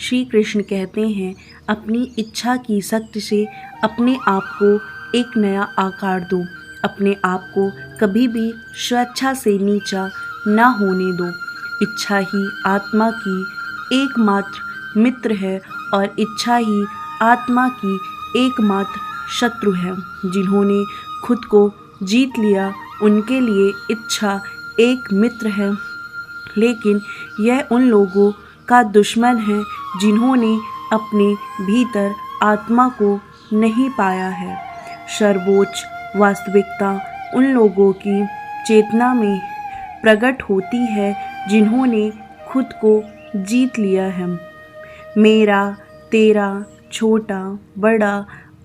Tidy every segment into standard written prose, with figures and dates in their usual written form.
श्री कृष्ण कहते हैं, अपनी इच्छा की शक्ति से अपने आप को एक नया आकार दो। अपने आप को कभी भी स्वेच्छा से नीचा ना होने दो। इच्छा ही आत्मा की एकमात्र मित्र है और इच्छा ही आत्मा की एकमात्र शत्रु है। जिन्होंने खुद को जीत लिया उनके लिए इच्छा एक मित्र है, लेकिन यह उन लोगों का दुश्मन है जिन्होंने अपने भीतर आत्मा को नहीं पाया है। सर्वोच्च वास्तविकता उन लोगों की चेतना में प्रकट होती है जिन्होंने खुद को जीत लिया है। मेरा, तेरा, छोटा, बड़ा,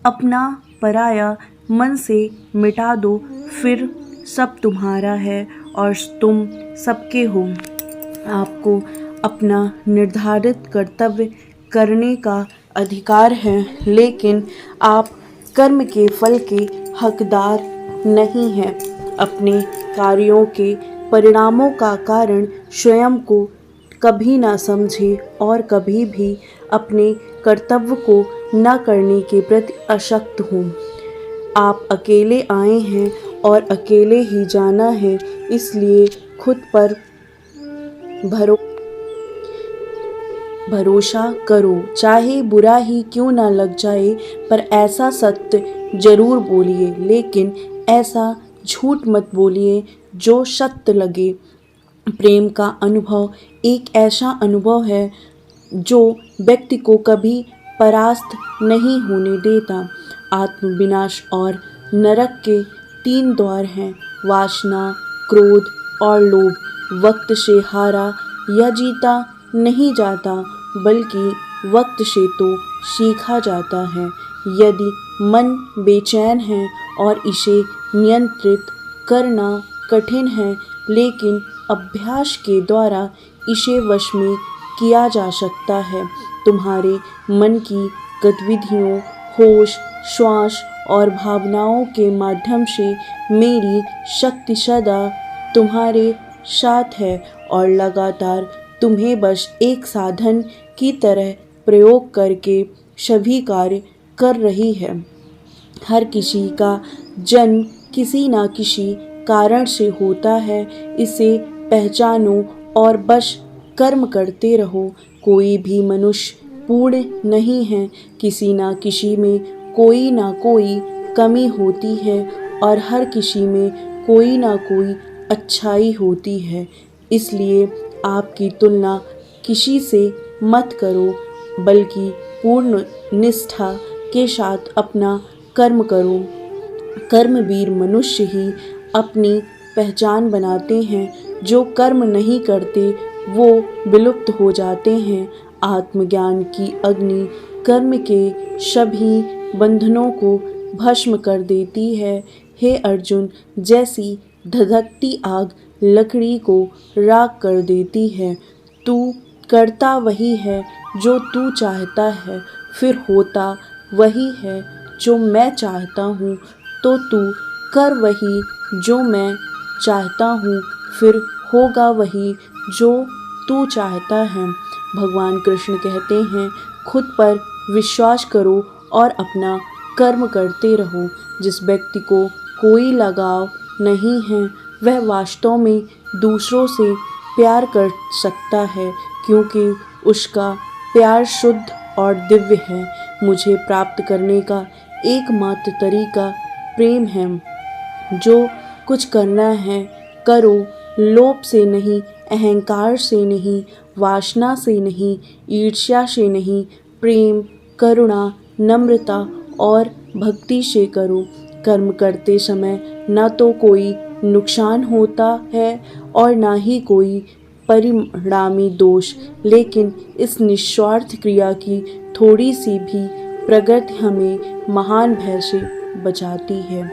अपना, पराया मन से मिटा दो, फिर सब तुम्हारा है और तुम सबके हो। आपको अपना निर्धारित कर्तव्य करने का अधिकार है, लेकिन आप कर्म के फल के हकदार नहीं हैं। अपने कार्यों के परिणामों का कारण स्वयं को कभी ना समझे और कभी भी अपने कर्तव्य को न करने के प्रति अशक्त हों। आप अकेले आए हैं और अकेले ही जाना है, इसलिए खुद पर भरोसा करो, चाहे बुरा ही क्यों ना लग जाए। पर ऐसा सत्य जरूर बोलिए, लेकिन ऐसा झूठ मत बोलिए जो सत्य लगे। प्रेम का अनुभव एक ऐसा अनुभव है जो व्यक्ति को कभी परास्त नहीं होने देता। आत्मविनाश और नरक के 3 द्वार हैं, वासना, क्रोध और लोभ। वक्त से हारा या जीता नहीं जाता, बल्कि वक्त से तो सीखा जाता है। यदि मन बेचैन है और इसे नियंत्रित करना कठिन है, लेकिन अभ्यास के द्वारा इसे वश में किया जा सकता है। तुम्हारे मन की गतिविधियों, होश, श्वास और भावनाओं के माध्यम से मेरी शक्ति सदा तुम्हारे साथ है और लगातार तुम्हें बस एक साधन की तरह प्रयोग करके सभी कार्य कर रही है। हर किसी का जन्म किसी न किसी कारण से होता है, इसे पहचानो और बस कर्म करते रहो। कोई भी मनुष्य पूर्ण नहीं है, किसी न किसी में कोई ना कोई कमी होती है और हर किसी में कोई ना कोई अच्छाई होती है। इसलिए आपकी तुलना किसी से मत करो, बल्कि पूर्ण निष्ठा के साथ अपना कर्म करो। कर्मवीर मनुष्य ही अपनी पहचान बनाते हैं, जो कर्म नहीं करते वो विलुप्त हो जाते हैं। आत्मज्ञान की अग्नि कर्म के सभी बंधनों को भस्म कर देती है। हे अर्जुन, जैसी धधकती आग लकड़ी को राख कर देती है, तू करता वही है जो तू चाहता है, फिर होता वही है जो मैं चाहता हूँ, तो तू कर वही जो मैं चाहता हूँ, फिर होगा वही जो तू चाहता है। भगवान कृष्ण कहते हैं, खुद पर विश्वास करो और अपना कर्म करते रहो। जिस व्यक्ति को कोई लगाव नहीं है, वह वास्तव में दूसरों से प्यार कर सकता है, क्योंकि उसका प्यार शुद्ध और दिव्य है। मुझे प्राप्त करने का एकमात्र तरीका प्रेम है। जो कुछ करना है करो, लोभ से नहीं, अहंकार से नहीं, वासना से नहीं, ईर्ष्या से नहीं, प्रेम, करुणा, नम्रता और भक्ति से करो। कर्म करते समय न तो कोई नुकसान होता है और न ही कोई परिणामी दोष, लेकिन इस निस्वार्थ क्रिया की थोड़ी सी भी प्रगति हमें महान भय से बचाती है।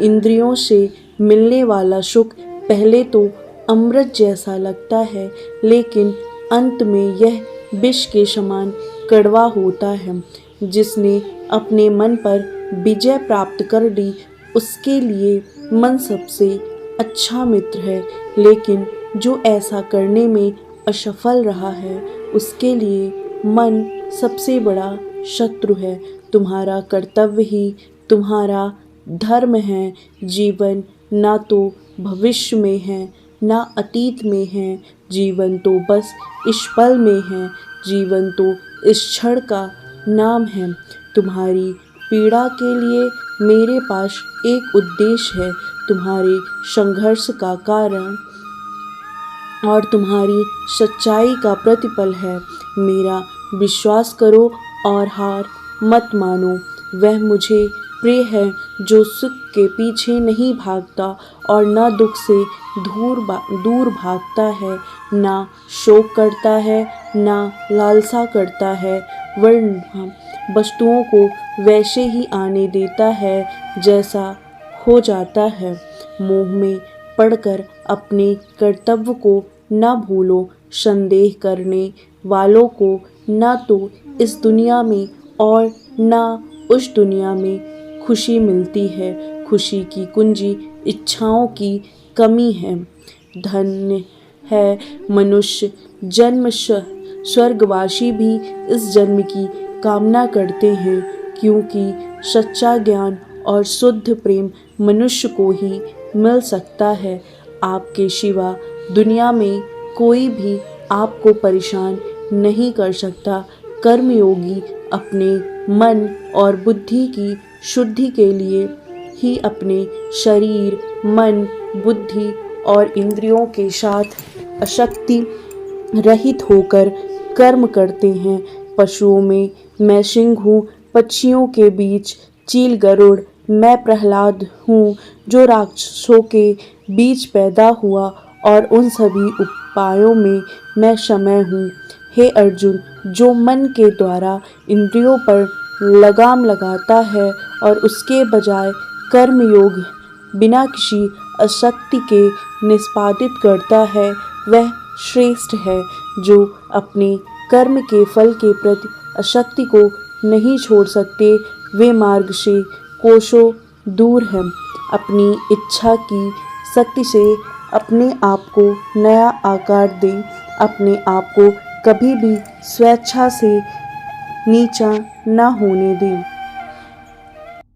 इंद्रियों से मिलने वाला सुख पहले तो अमृत जैसा लगता है, लेकिन अंत में यह विष के समान कड़वा होता है। जिसने अपने मन पर विजय प्राप्त कर ली, उसके लिए मन सबसे अच्छा मित्र है, लेकिन जो ऐसा करने में असफल रहा है, उसके लिए मन सबसे बड़ा शत्रु है। तुम्हारा कर्तव्य ही तुम्हारा धर्म है। जीवन ना तो भविष्य में है ना अतीत में है, जीवन तो बस इस पल में है, जीवन तो इस क्षण का नाम है। तुम्हारी पीड़ा के लिए मेरे पास एक उद्देश्य है, तुम्हारे संघर्ष का कारण और तुम्हारी सच्चाई का प्रतिफल है। मेरा विश्वास करो और हार मत मानो। वह मुझे प्रिय है जो सुख के पीछे नहीं भागता और न दुख से दूर भागता है, ना शोक करता है, ना लालसा करता है, वरन वस्तुओं को वैसे ही आने देता है जैसा हो जाता है। मोह में पड़कर अपने कर्तव्य को न भूलो। संदेह करने वालों को न तो इस दुनिया में और न उस दुनिया में खुशी मिलती है। खुशी की कुंजी इच्छाओं की कमी है। धन्य है मनुष्य जन्म, स्वर्गवासी भी इस जन्म की कामना करते हैं, क्योंकि सच्चा ज्ञान और शुद्ध प्रेम मनुष्य को ही मिल सकता है। आपके सिवा दुनिया में कोई भी आपको परेशान नहीं कर सकता। कर्मयोगी अपने मन और बुद्धि की शुद्धि के लिए ही अपने शरीर, मन, बुद्धि और इंद्रियों के साथ अशक्ति रहित होकर कर्म करते हैं। पशुओं में मैं सिंह हूँ, पक्षियों के बीच चील गरुड़। मैं प्रहलाद हूँ जो राक्षसों के बीच पैदा हुआ और उन सभी उपायों में मैं समय हूँ। हे अर्जुन, जो मन के द्वारा इंद्रियों पर लगाम लगाता है और उसके बजाय कर्मयोग बिना किसी आसक्ति के निष्पादित करता है, वह श्रेष्ठ है। जो अपने कर्म के फल के प्रति आसक्ति को नहीं छोड़ सकते, वे मार्ग से कोसों दूर हैं। अपनी इच्छा की शक्ति से अपने आप को नया आकार दें। अपने आप को कभी भी स्वेच्छा से नीचा न होने दें।